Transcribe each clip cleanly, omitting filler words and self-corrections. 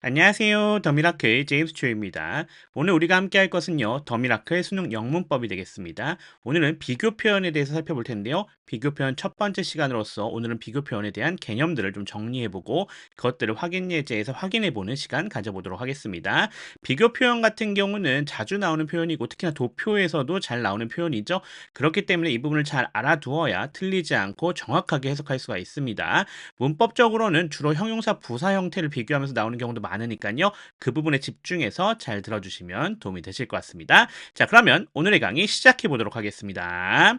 안녕하세요. 더미라클 제임스 초입니다. 오늘 우리가 함께 할 것은요, 더미라클 수능 영문법이 되겠습니다. 오늘은 비교 표현에 대해서 살펴볼 텐데요. 비교 표현 첫 번째 시간으로서 오늘은 비교 표현에 대한 개념들을 좀 정리해보고 그것들을 확인 예제에서 확인해보는 시간 가져보도록 하겠습니다. 비교 표현 같은 경우는 자주 나오는 표현이고 특히나 도표에서도 잘 나오는 표현이죠. 그렇기 때문에 이 부분을 잘 알아두어야 틀리지 않고 정확하게 해석할 수가 있습니다. 문법적으로는 주로 형용사 부사 형태를 비교하면서 나오는 경우도 많으니까요. 그 부분에 집중해서 잘 들어주시면 도움이 되실 것 같습니다. 자, 그러면 오늘의 강의 시작해 보도록 하겠습니다.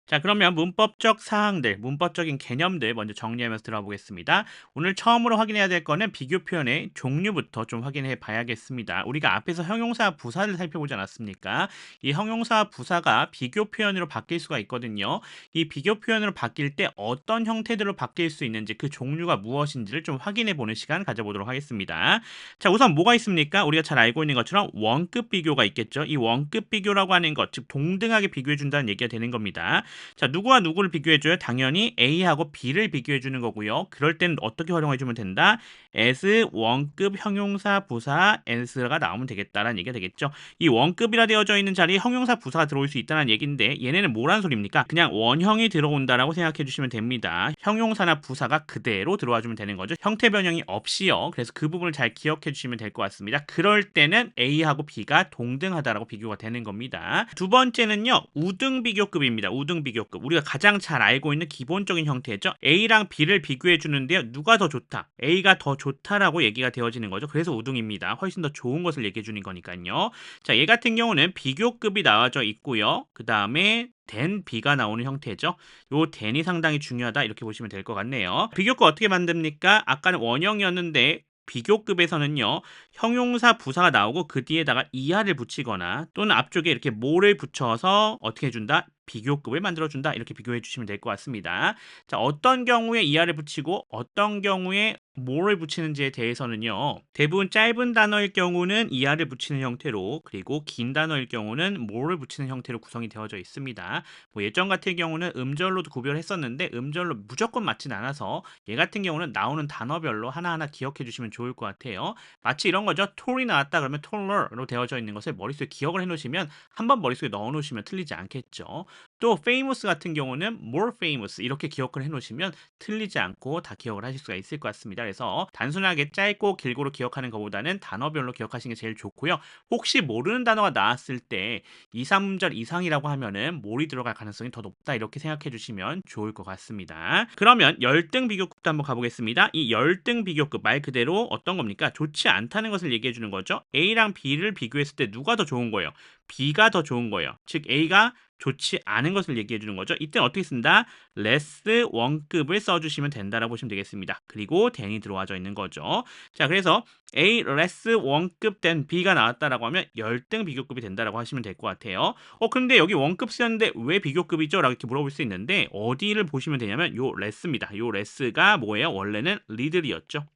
자, 그러면 문법적 사항들, 문법적인 개념들 먼저 정리하면서 들어보겠습니다. 오늘 처음으로 확인해야 될 거는 비교 표현의 종류부터 좀 확인해 봐야겠습니다. 우리가 앞에서 형용사 부사를 살펴보지 않았습니까? 이 형용사 부사가 비교 표현으로 바뀔 수가 있거든요. 이 비교 표현으로 바뀔 때 어떤 형태들로 바뀔 수 있는지 그 종류가 무엇인지를 좀 확인해 보는 시간 가져보도록 하겠습니다. 자, 우선 뭐가 있습니까? 우리가 잘 알고 있는 것처럼 원급 비교가 있겠죠. 이 원급 비교라고 하는 것, 즉 동등하게 비교해 준다는 얘기가 되는 겁니다. 자, 누구와 누구를 비교해줘요? 당연히 A하고 B를 비교해주는 거고요. 그럴 때는 어떻게 활용해주면 된다? as 원급 형용사 부사 as가 나오면 되겠다라는 얘기가 되겠죠. 이 원급이라 되어져 있는 자리에 형용사 부사가 들어올 수 있다는 얘기인데 얘네는 뭐란 소리입니까? 그냥 원형이 들어온다라고 생각해 주시면 됩니다. 형용사나 부사가 그대로 들어와 주면 되는 거죠. 형태 변형이 없이요. 그래서 그 부분을 잘 기억해 주시면 될 것 같습니다. 그럴 때는 A하고 B가 동등하다라고 비교가 되는 겁니다. 두 번째는요. 우등 비교급입니다. 우등 비교급. 우리가 가장 잘 알고 있는 기본적인 형태죠. A랑 B를 비교해 주는데요. 누가 더 좋다? A가 더 좋다라고 얘기가 되어지는 거죠. 그래서 우등입니다. 훨씬 더 좋은 것을 얘기해 주는 거니까요. 자, 얘 같은 경우는 비교급이 나와져 있고요. 그 다음에 된 B가 나오는 형태죠. 요 den이 상당히 중요하다 이렇게 보시면 될 것 같네요. 비교급 어떻게 만듭니까? 아까는 원형이었는데 비교급에서는요. 형용사 부사가 나오고 그 뒤에다가 이하를 붙이거나 또는 앞쪽에 이렇게 뭐를 붙여서 어떻게 해준다? 비교급을 만들어준다. 이렇게 비교해 주시면 될 것 같습니다. 자, 어떤 경우에 이하를 붙이고 어떤 경우에 뭐를 붙이는지에 대해서는요. 대부분 짧은 단어일 경우는 이하를 붙이는 형태로 그리고 긴 단어일 경우는 뭐를 붙이는 형태로 구성이 되어져 있습니다. 뭐 예전 같은 경우는 음절로도 구별했었는데 음절로 무조건 맞진 않아서 얘 같은 경우는 나오는 단어별로 하나하나 기억해 주시면 좋을 것 같아요. 마치 이런 거죠. 톨이 나왔다 그러면 톨러로 되어져 있는 것을 머릿속에 기억을 해 놓으시면 한번 머릿속에 넣어 놓으시면 틀리지 않겠죠. 또 famous 같은 경우는 more famous 이렇게 기억을 해 놓으시면 틀리지 않고 다 기억을 하실 수가 있을 것 같습니다. 그래서 단순하게 짧고 길고로 기억하는 것보다는 단어별로 기억하시는 게 제일 좋고요. 혹시 모르는 단어가 나왔을 때 2, 3절 이상이라고 하면은 몰이 들어갈 가능성이 더 높다 이렇게 생각해 주시면 좋을 것 같습니다. 그러면 열등 비교급도 한번 가보겠습니다. 이 열등 비교급 말 그대로 어떤 겁니까? 좋지 않다는 것을 얘기해 주는 거죠. A랑 B를 비교했을 때 누가 더 좋은 거예요? B가 더 좋은 거예요. 즉 A가 좋지 않은 것을 얘기해 주는 거죠. 이때는 어떻게 쓴다? less 원급을 써주시면 된다라고 보시면 되겠습니다. 그리고 than이 들어와져 있는 거죠. 자, 그래서 A less 원급 than B가 나왔다라고 하면 열등 비교급이 된다라고 하시면 될 것 같아요. 근데 여기 원급 쓰였는데 왜 비교급이죠? 라고 이렇게 물어볼 수 있는데 어디를 보시면 되냐면 요 less입니다. 요 less가 뭐예요? 원래는 little이었죠.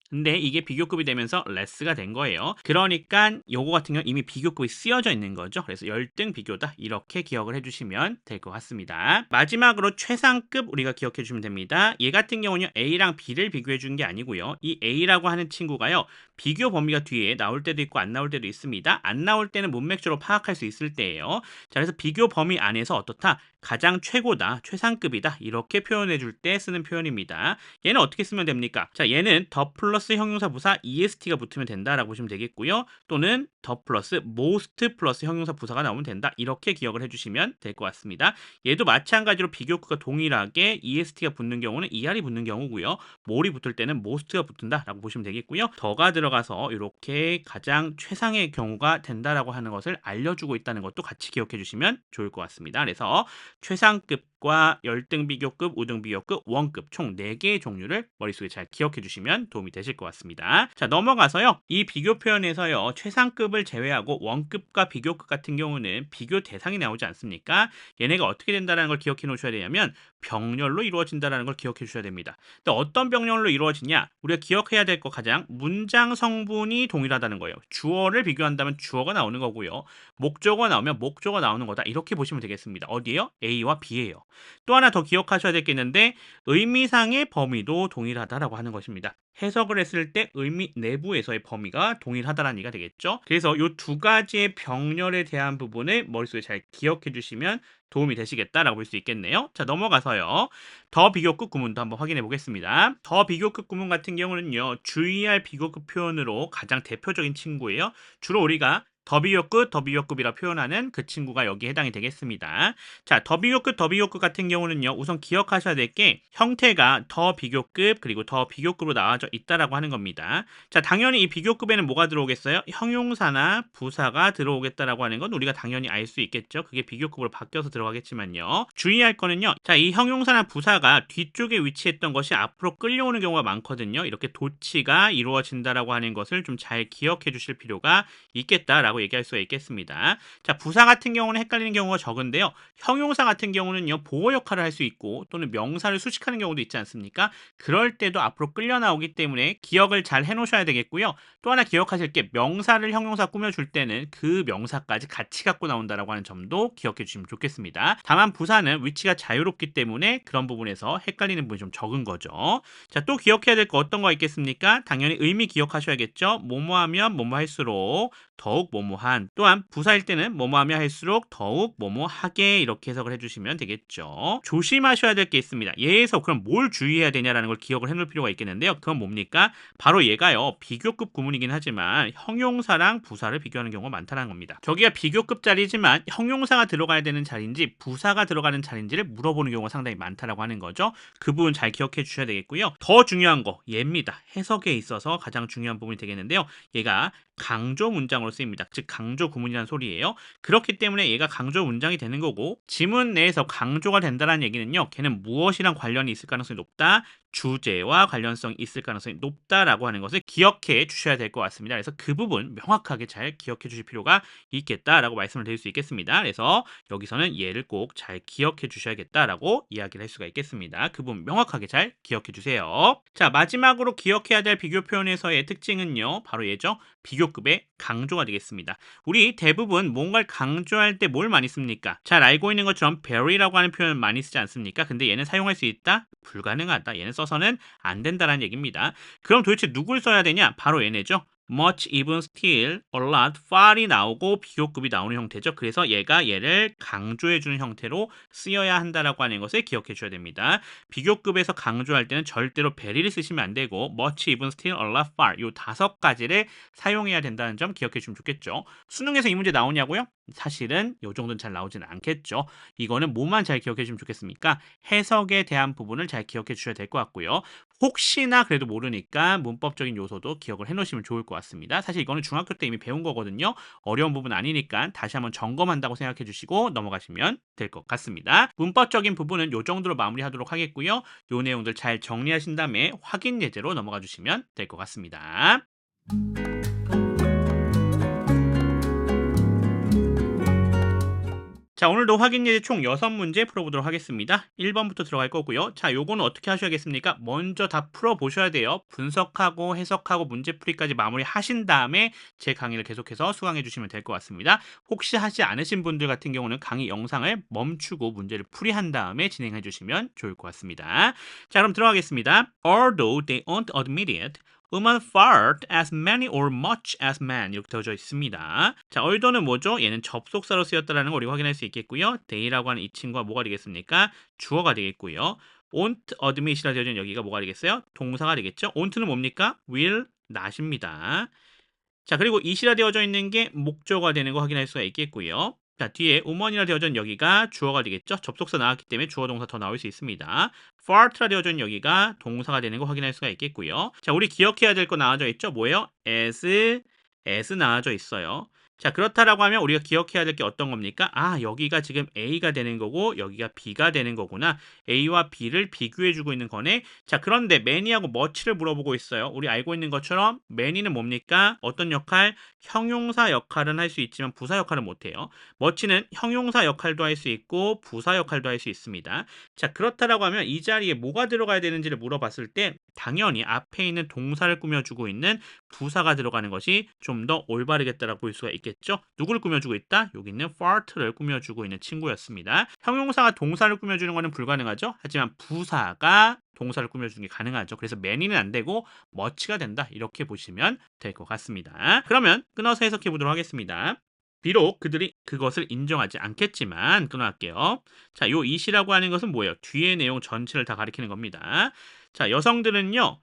근데 이게 비교급이 되면서 레스가 된 거예요. 그러니까 요거 같은 경우 이미 비교급이 쓰여져 있는 거죠. 그래서 열등 비교다 이렇게 기억을 해주시면 될 것 같습니다. 마지막으로 최상급 우리가 기억해 주시면 됩니다. 얘 같은 경우는 A랑 B를 비교해 준 게 아니고요. 이 A라고 하는 친구가요. 비교 범위가 뒤에 나올 때도 있고 안 나올 때도 있습니다. 안 나올 때는 문맥적으로 파악할 수 있을 때예요. 자, 그래서 비교 범위 안에서 어떻다? 가장 최고다, 최상급이다 이렇게 표현해 줄 때 쓰는 표현입니다. 얘는 어떻게 쓰면 됩니까? 자, 얘는 더 플러스 형용사 부사 est가 붙으면 된다라고 보시면 되겠고요. 또는 더 플러스 most 플러스 형용사 부사가 나오면 된다. 이렇게 기억을 해주시면 될 것 같습니다. 얘도 마찬가지로 비교급과 동일하게 est가 붙는 경우는 er이 붙는 경우고요. more이 붙을 때는 most가 붙는다라고 보시면 되겠고요. 더가 들어가서 이렇게 가장 최상의 경우가 된다라고 하는 것을 알려주고 있다는 것도 같이 기억해 주시면 좋을 것 같습니다. 그래서 최상급 비교급과 열등 비교급, 우등 비교급, 원급 총 4개의 종류를 머릿속에 잘 기억해 주시면 도움이 되실 것 같습니다. 자, 넘어가서요. 이 비교 표현에서요. 최상급을 제외하고 원급과 비교급 같은 경우는 비교 대상이 나오지 않습니까? 얘네가 어떻게 된다는 걸 기억해 놓으셔야 되냐면 병렬로 이루어진다는 걸 기억해 주셔야 됩니다. 근데 어떤 병렬로 이루어지냐? 우리가 기억해야 될 거 가장 문장 성분이 동일하다는 거예요. 주어를 비교한다면 주어가 나오는 거고요. 목적어가 나오면 목적어가 나오는 거다. 이렇게 보시면 되겠습니다. 어디에요? A와 B예요. 또 하나 더 기억하셔야 되겠는데 의미상의 범위도 동일하다라고 하는 것입니다. 해석을 했을 때 의미 내부에서의 범위가 동일하다라는 얘기가 되겠죠. 그래서 이 두 가지의 병렬에 대한 부분을 머릿속에 잘 기억해 주시면 도움이 되시겠다라고 볼 수 있겠네요. 자, 넘어가서요. 더 비교급 구문도 한번 확인해 보겠습니다. 더 비교급 구문 같은 경우는요. 주의할 비교급 표현으로 가장 대표적인 친구예요. 주로 우리가 더 비교급, 더 비교급이라 표현하는 그 친구가 여기에 해당이 되겠습니다. 자, 더 비교급, 더 비교급 같은 경우는요. 우선 기억하셔야 될 게 형태가 더 비교급 그리고 더 비교급으로 나와져 있다라고 하는 겁니다. 자, 당연히 이 비교급에는 뭐가 들어오겠어요? 형용사나 부사가 들어오겠다라고 하는 건 우리가 당연히 알 수 있겠죠. 그게 비교급으로 바뀌어서 들어가겠지만요. 주의할 거는요. 자, 이 형용사나 부사가 뒤쪽에 위치했던 것이 앞으로 끌려오는 경우가 많거든요. 이렇게 도치가 이루어진다라고 하는 것을 좀 잘 기억해 주실 필요가 있겠다라고 얘기할 수가 있겠습니다. 자, 부사 같은 경우는 헷갈리는 경우가 적은데요. 형용사 같은 경우는요. 보호 역할을 할 수 있고 또는 명사를 수식하는 경우도 있지 않습니까? 그럴 때도 앞으로 끌려 나오기 때문에 기억을 잘 해놓으셔야 되겠고요. 또 하나 기억하실 게 명사를 형용사 꾸며줄 때는 그 명사까지 같이 갖고 나온다라고 하는 점도 기억해 주시면 좋겠습니다. 다만 부사는 위치가 자유롭기 때문에 그런 부분에서 헷갈리는 부분이 좀 적은 거죠. 자, 또 기억해야 될 거 어떤 거 있겠습니까? 당연히 의미 기억하셔야겠죠. 뭐뭐하면 뭐뭐할수록 더욱 뭐뭐한, 또한 부사일 때는 뭐뭐하며 할수록 더욱 뭐뭐하게 이렇게 해석을 해주시면 되겠죠. 조심하셔야 될 게 있습니다. 얘에서 그럼 뭘 주의해야 되냐라는 걸 기억을 해놓을 필요가 있겠는데요. 그건 뭡니까? 바로 얘가요. 비교급 구문이긴 하지만 형용사랑 부사를 비교하는 경우가 많다는 겁니다. 저기가 비교급 자리지만 형용사가 들어가야 되는 자리인지 부사가 들어가는 자리인지를 물어보는 경우가 상당히 많다라고 하는 거죠. 그 부분 잘 기억해 주셔야 되겠고요. 더 중요한 거 얘입니다. 해석에 있어서 가장 중요한 부분이 되겠는데요. 얘가 강조 문장으로 쓰입니다. 즉 강조 구문이라는 소리예요. 그렇기 때문에 얘가 강조 문장이 되는 거고 지문 내에서 강조가 된다는 얘기는요. 걔는 무엇이랑 관련이 있을 가능성이 높다. 주제와 관련성이 있을 가능성이 높다라고 하는 것을 기억해 주셔야 될 것 같습니다. 그래서 그 부분 명확하게 잘 기억해 주실 필요가 있겠다라고 말씀을 드릴 수 있겠습니다. 그래서 여기서는 얘를 꼭 잘 기억해 주셔야겠다라고 이야기를 할 수가 있겠습니다. 그 부분 명확하게 잘 기억해 주세요. 자, 마지막으로 기억해야 될 비교 표현에서의 특징은요. 바로 얘죠. 비교급의 강조가 되겠습니다. 우리 대부분 뭔가를 강조할 때 뭘 많이 씁니까? 잘 알고 있는 것처럼 very라고 하는 표현을 많이 쓰지 않습니까? 근데 얘는 사용할 수 있다? 불가능하다. 얘는 써서는 안 된다라는 얘기입니다. 그럼 도대체 누굴 써야 되냐? 바로 얘네죠. much, even, still, a lot, far이 나오고 비교급이 나오는 형태죠. 그래서 얘를 강조해주는 형태로 쓰여야 한다라고 하는 것을 기억해 주셔야 됩니다. 비교급에서 강조할 때는 절대로 very를 쓰시면 안 되고 much, even, still, a lot, far 이 5가지를 사용해야 된다는 점 기억해 주시면 좋겠죠. 수능에서 이 문제 나오냐고요? 사실은 이 정도는 잘 나오지는 않겠죠. 이거는 뭐만 잘 기억해 주시면 좋겠습니까? 해석에 대한 부분을 잘 기억해 주셔야 될 것 같고요. 혹시나 그래도 모르니까 문법적인 요소도 기억을 해 놓으시면 좋을 것 같습니다. 사실 이거는 중학교 때 이미 배운 거거든요. 어려운 부분 아니니까 다시 한번 점검한다고 생각해 주시고 넘어가시면 될 것 같습니다. 문법적인 부분은 이 정도로 마무리하도록 하겠고요. 이 내용들 잘 정리하신 다음에 확인 예제로 넘어가 주시면 될 것 같습니다. 자, 오늘도 확인 예제 총 6문제 풀어보도록 하겠습니다. 1번부터 들어갈 거고요. 자, 요거는 어떻게 하셔야겠습니까? 먼저 다 풀어보셔야 돼요. 분석하고 해석하고 문제풀이까지 마무리하신 다음에 제 강의를 계속해서 수강해 주시면 될 것 같습니다. 혹시 하지 않으신 분들 같은 경우는 강의 영상을 멈추고 문제를 풀이한 다음에 진행해 주시면 좋을 것 같습니다. 자, 그럼 들어가겠습니다. Although they aren't admitted, women fart as many or much as men 이렇게 되어져 있습니다. 자, although는 뭐죠? 얘는 접속사로 쓰였다라는 걸 우리가 확인할 수 있겠고요. they라고 하는 이 친구가 뭐가 되겠습니까? 주어가 되겠고요. won't admit이라 되어진 여기가 뭐가 되겠어요? 동사가 되겠죠? won't는 뭡니까? will not입니다. 자, 그리고 it이라 되어져 있는 게 목적어가 되는 거 확인할 수가 있겠고요. 자, 뒤에 woman이라 되어져 있는 여기가 주어가 되겠죠? 접속사 나왔기 때문에 주어 동사 더 나올 수 있습니다. fart라 되어져 있는 여기가 동사가 되는 거 확인할 수가 있겠고요. 자, 우리 기억해야 될 거 나와져 있죠? 뭐예요? as 나와져 있어요. 자, 그렇다라고 하면 우리가 기억해야 될 게 어떤 겁니까? 아, 여기가 지금 A가 되는 거고 여기가 B가 되는 거구나. A와 B를 비교해주고 있는 거네. 자, 그런데 many하고 much를 물어보고 있어요. 우리 알고 있는 것처럼 many는 뭡니까? 어떤 역할? 형용사 역할은 할 수 있지만 부사 역할은 못해요. much는 형용사 역할도 할 수 있고 부사 역할도 할 수 있습니다. 자, 그렇다라고 하면 이 자리에 뭐가 들어가야 되는지를 물어봤을 때 당연히 앞에 있는 동사를 꾸며주고 있는 부사가 들어가는 것이 좀 더 올바르겠다라고 볼 수가 있겠죠. 누구를 꾸며주고 있다? 여기 있는 fart를 꾸며주고 있는 친구였습니다. 형용사가 동사를 꾸며주는 것은 불가능하죠. 하지만 부사가 동사를 꾸며주는 게 가능하죠. 그래서 many는 안 되고 much가 된다. 이렇게 보시면 될 것 같습니다. 그러면 끊어서 해석해 보도록 하겠습니다. 비록 그들이 그것을 인정하지 않겠지만 끊어할게요. 자, 요 it이라고 하는 것은 뭐예요? 뒤의 내용 전체를 다 가리키는 겁니다. 자, 여성들은요.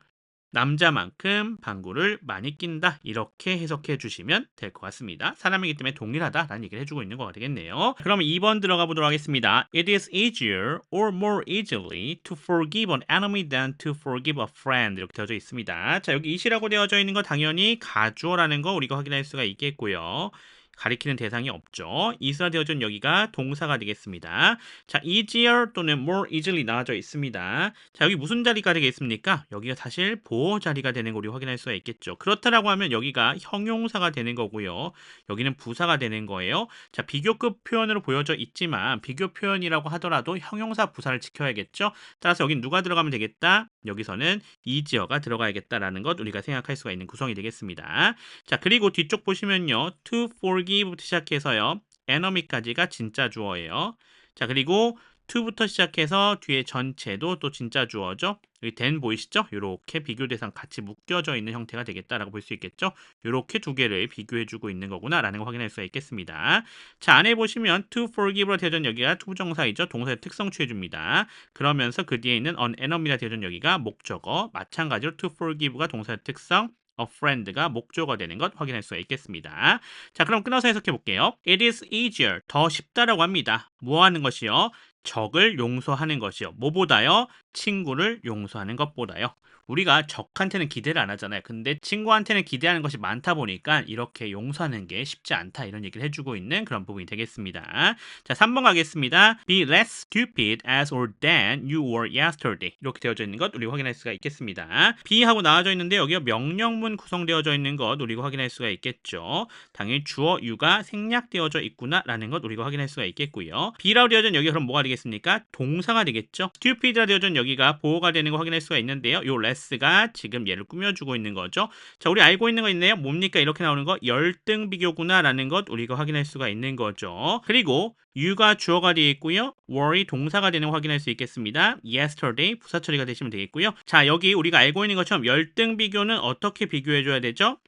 남자만큼 방구를 많이 낀다. 이렇게 해석해 주시면 될 것 같습니다. 사람이기 때문에 동일하다라는 얘기를 해주고 있는 거가 되겠네요. 그러면 2번 들어가 보도록 하겠습니다. It is easier or more easily to forgive an enemy than to forgive a friend. 이렇게 되어져 있습니다. 자, 여기 it이라고 되어져 있는 거 당연히 가주어라는 거 우리가 확인할 수가 있겠고요. 가리키는 대상이 없죠. it으로 되어진 여기가 동사가 되겠습니다. 자, easier 또는 more easily 나와져 있습니다. 자, 여기 무슨 자리가 되겠습니까? 여기가 사실 보어 자리가 되는 거 우리 확인할 수가 있겠죠. 그렇다라고 하면 여기가 형용사가 되는 거고요. 여기는 부사가 되는 거예요. 자, 비교급 표현으로 보여져 있지만 비교 표현이라고 하더라도 형용사 부사를 지켜야겠죠. 따라서 여기 누가 들어가면 되겠다? 여기서는 easier가 들어가야겠다라는 것 우리가 생각할 수가 있는 구성이 되겠습니다. 자, 그리고 뒤쪽 보시면요. to forgive부터 시작해서요. enemy까지가 진짜 주어예요. 자, 그리고 to부터 시작해서 뒤에 전체도 또 진짜 주어죠. 여기 then 보이시죠? 이렇게 비교 대상 같이 묶여져 있는 형태가 되겠다라고 볼 수 있겠죠. 이렇게 두 개를 비교해주고 있는 거구나 라는 걸 확인할 수가 있겠습니다. 자, 안에 보시면 to forgive로 되어진 여기가 투부정사이죠. 동사의 특성 취해줍니다. 그러면서 그 뒤에 있는 an enemy라 되어진 여기가 목적어, 마찬가지로 to forgive가 동사의 특성, a friend가 목적어가 되는 것 확인할 수가 있겠습니다. 자, 그럼 끊어서 해석해 볼게요. It is easier, 더 쉽다라고 합니다. 뭐 하는 것이요? 적을 용서하는 것이요. 뭐보다요? 친구를 용서하는 것보다요. 우리가 적한테는 기대를 안 하잖아요. 근데 친구한테는 기대하는 것이 많다 보니까 이렇게 용서하는 게 쉽지 않다 이런 얘기를 해주고 있는 그런 부분이 되겠습니다. 자, 3번 가겠습니다. Be less stupid as or than you were yesterday. 이렇게 되어져 있는 것 우리 확인할 수가 있겠습니다. be 하고 나와져 있는데 여기가 명령문 구성되어져 있는 것 우리가 확인할 수가 있겠죠. 당연히 주어 you가 생략되어져 있구나라는 것 우리가 확인할 수가 있겠고요. be라고 되어져 있는 여기가 그럼 뭐가 되겠습니까? 동사가 되겠죠. stupid라 되어져 있는 여기가 보호가 되는 거 확인할 수가 있는데요. 요 less가 지금 얘를 꾸며주고 있는 거죠. 자, 우리 알고 있는 거 있네요. 뭡니까? 이렇게 나오는 거 열등 비교구나 라는 것 우리가 확인할 수가 있는 거죠. 그리고 you가 주어가 되어 있고요. were이 동사가 되는 거 확인할 수 있겠습니다. yesterday 부사 처리가 되시면 되겠고요. 자, 여기 우리가 알고 있는 것처럼 열등 비교는 어떻게 비교해줘야 되죠?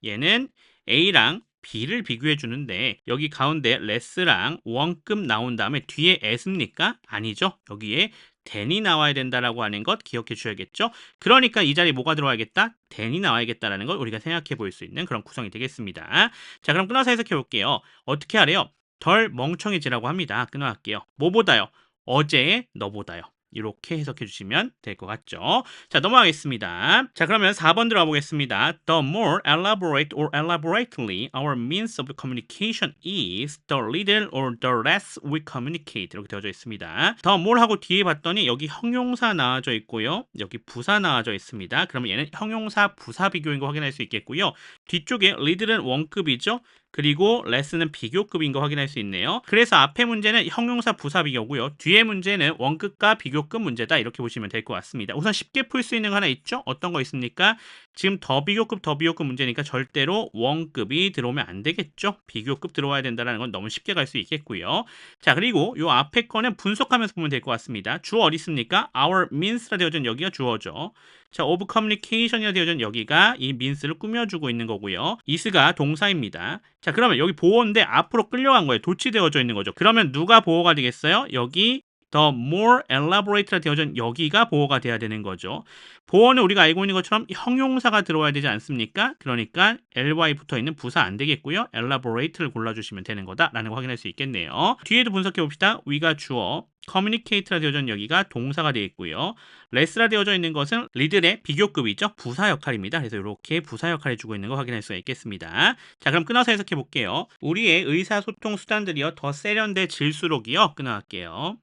얘는 A랑 B를 비교해 주는데 여기 가운데 less랑 원급 나온 다음에 뒤에 as입니까? 아니죠. 여기에 then이 나와야 된다라고 하는 것 기억해 주셔야겠죠. 그러니까 이 자리에 뭐가 들어와야겠다? then이 나와야겠다라는 걸 우리가 생각해 볼 수 있는 그런 구성이 되겠습니다. 자, 그럼 끊어서 해석해 볼게요. 어떻게 하래요? 덜 멍청해지라고 합니다. 끊어갈게요. 뭐보다요? 어제의 너보다요. 이렇게 해석해 주시면 될 것 같죠. 자, 넘어가겠습니다. 자, 그러면 4번 들어가 보겠습니다. The more elaborate or elaborately our means of communication is, the little or the less we communicate. 이렇게 되어져 있습니다. The more 하고 뒤에 봤더니 여기 형용사 나와져 있고요. 여기 부사 나와져 있습니다. 그러면 얘는 형용사 부사 비교인 거 확인할 수 있겠고요. 뒤쪽에 little은 원급이죠. 그리고 less는 비교급인 거 확인할 수 있네요. 그래서 앞에 문제는 형용사 부사 비교고요. 뒤에 문제는 원급과 비교급 문제다. 이렇게 보시면 될 것 같습니다. 우선 쉽게 풀 수 있는 거 하나 있죠? 어떤 거 있습니까? 지금 더 비교급 문제니까 절대로 원급이 들어오면 안 되겠죠? 비교급 들어와야 된다는 건 너무 쉽게 갈 수 있겠고요. 자, 그리고 요 앞에 거는 분석하면서 보면 될 것 같습니다. 주어 어디 있습니까? our means라 되어진 여기가 주어죠. 자, of communication이라 되어진 여기가 이 means를 꾸며주고 있는 거고요. is가 동사입니다. 자, 그러면 여기 보호인데 앞으로 끌려간 거예요. 도치되어져 있는 거죠. 그러면 누가 보호가 되겠어요? 여기 the more elaborate라 되어진 여기가 보어가 돼야 되는 거죠. 보어는 우리가 알고 있는 것처럼 형용사가 들어와야 되지 않습니까? 그러니까 ly 붙어 있는 부사 안 되겠고요. elaborate를 골라주시면 되는 거다라는 거 확인할 수 있겠네요. 뒤에도 분석해 봅시다. we가 주어, communicate라 되어진 여기가 동사가 되어 있고요. less라 되어져 있는 것은 리들의 비교급이죠. 부사 역할입니다. 그래서 이렇게 부사 역할을 해주고 있는 거 확인할 수가 있겠습니다. 자, 그럼 끊어서 해석해 볼게요. 우리의 의사소통 수단들이요. 더 세련돼질수록이요. 끊어갈게요.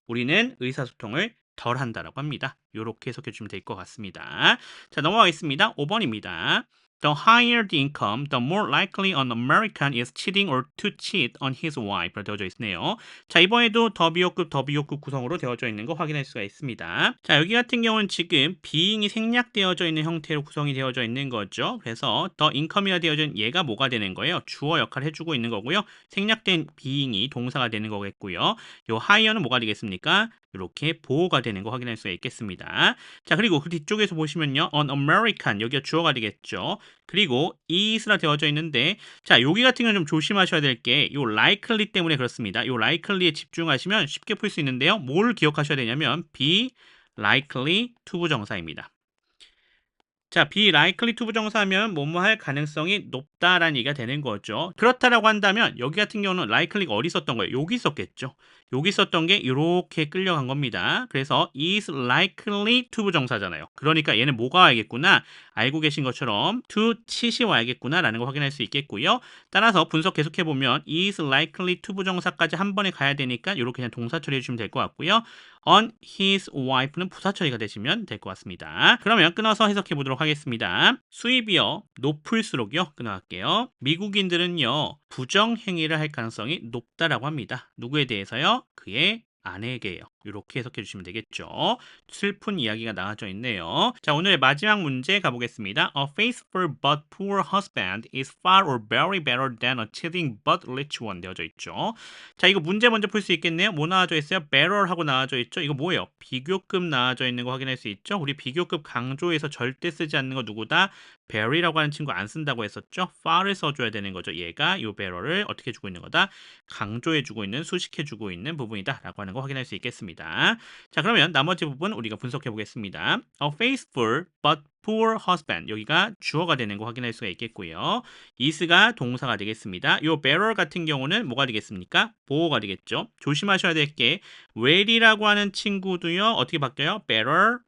우리는 의사소통을 덜 한다라고 합니다. 이렇게 해석해 주시면 될 것 같습니다. 자, 넘어가겠습니다. 5번입니다. The higher the income, the more likely an American is cheating or to cheat on his wife. 되어져 있네요. 자, 이번에도 더 비교급 구성으로 되어져 있는 거 확인할 수가 있습니다. 자, 여기 같은 경우는 지금 being이 생략되어져 있는 형태로 구성이 되어져 있는 거죠. 그래서 the income이가 되어진 얘가 뭐가 되는 거예요? 주어 역할을 해주고 있는 거고요. 생략된 being이 동사가 되는 거겠고요. 요 higher는 뭐가 되겠습니까? 이렇게 보호가 되는 거 확인할 수가 있겠습니다. 자, 그리고 그 뒤쪽에서 보시면요. an American, 여기가 주어가 되겠죠. 그리고 is라 되어져 있는데, 자, 여기 같은 경우는 좀 조심하셔야 될 게 요 likely 때문에 그렇습니다. 요 likely에 집중하시면 쉽게 풀 수 있는데요. 뭘 기억하셔야 되냐면 be likely to 부정사입니다. 자, be likely to 부정사하면 뭐뭐 할 가능성이 높다라는 얘기가 되는 거죠. 그렇다라고 한다면 여기 같은 경우는 likely가 어디 있었던 거예요? 여기 있었겠죠. 여기 있었던 게 이렇게 끌려간 겁니다. 그래서 is likely to 부정사잖아요. 그러니까 얘는 뭐가 와야겠구나. 알고 계신 것처럼 to 치시 와야겠구나라는 거 확인할 수 있겠고요. 따라서 분석 계속해보면 is likely to 부정사까지 한 번에 가야 되니까 이렇게 그냥 동사 처리해 주시면 될 것 같고요. on his wife는 부사 처리가 되시면 될 것 같습니다. 그러면 끊어서 해석해 보도록 하겠습니다. 수입이요. 높을수록요. 끊어갈게요. 미국인들은요. 부정행위를 할 가능성이 높다라고 합니다. 누구에 대해서요? 그의 아내에게요. 이렇게 해석해 주시면 되겠죠. 슬픈 이야기가 나와져 있네요. 자, 오늘의 마지막 문제 가보겠습니다. A faithful but poor husband is far or very better than a cheating but rich one 되어져 있죠. 자, 이거 문제 먼저 풀 수 있겠네요. 뭐 나와져 있어요? better 하고 나와져 있죠. 이거 뭐예요? 비교급 나와져 있는 거 확인할 수 있죠. 우리 비교급 강조해서 절대 쓰지 않는 거 누구다? very라고 하는 친구 안 쓴다고 했었죠. far를 써줘야 되는 거죠. 얘가 이 better를 어떻게 주고 있는 거다? 강조해주고 있는, 수식해주고 있는 부분이다 라고 하는 거 확인할 수 있겠습니다. 자, 그러면 나머지 부분 우리가 분석해 보겠습니다. A faithful but poor husband, 여기가 주어가 되는 거 확인할 수가 있겠고요. is가 동사가 되겠습니다. 요 better 같은 경우는 뭐가 되겠습니까? 보호가 되겠죠. 조심하셔야 될 게 well이라고 하는 친구도요. 어떻게 바뀌어요? better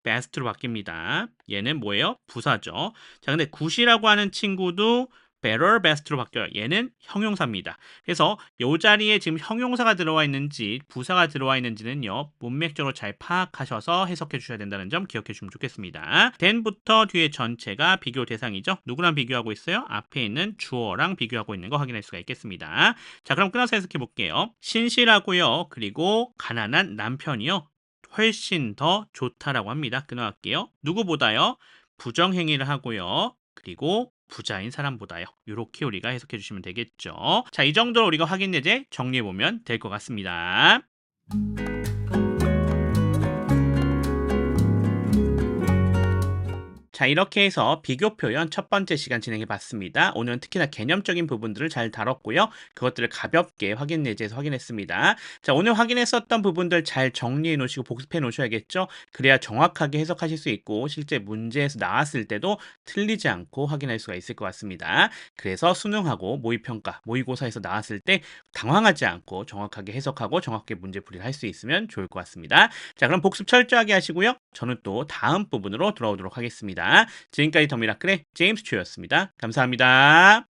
best로 바뀝니다. 얘는 뭐예요? 부사죠. 자, 근데 good이라고 하는 친구도 better, best로 바뀌어요. 얘는 형용사입니다. 그래서 이 자리에 지금 형용사가 들어와 있는지 부사가 들어와 있는지는요. 문맥적으로 잘 파악하셔서 해석해 주셔야 된다는 점 기억해 주시면 좋겠습니다. then부터 뒤에 전체가 비교 대상이죠. 누구랑 비교하고 있어요? 앞에 있는 주어랑 비교하고 있는 거 확인할 수가 있겠습니다. 자, 그럼 끊어서 해석해 볼게요. 신실하고요. 그리고 가난한 남편이요. 훨씬 더 좋다라고 합니다. 끊어갈게요. 누구보다요? 부정행위를 하고요. 그리고 부자인 사람보다요. 이렇게 우리가 해석해 주시면 되겠죠. 자, 이 정도로 우리가 확인 예제 정리해 보면 될 것 같습니다. 자, 이렇게 해서 비교 표현 첫 번째 시간 진행해 봤습니다. 오늘은 특히나 개념적인 부분들을 잘 다뤘고요. 그것들을 가볍게 확인 예제에서 확인했습니다. 자, 오늘 확인했었던 부분들 잘 정리해 놓으시고 복습해 놓으셔야겠죠. 그래야 정확하게 해석하실 수 있고 실제 문제에서 나왔을 때도 틀리지 않고 확인할 수가 있을 것 같습니다. 그래서 수능하고 모의평가, 모의고사에서 나왔을 때 당황하지 않고 정확하게 해석하고 정확하게 문제풀이를 할 수 있으면 좋을 것 같습니다. 자, 그럼 복습 철저하게 하시고요. 저는 또 다음 부분으로 돌아오도록 하겠습니다. 지금까지 더 미라클의 제임스 츄였습니다. 감사합니다.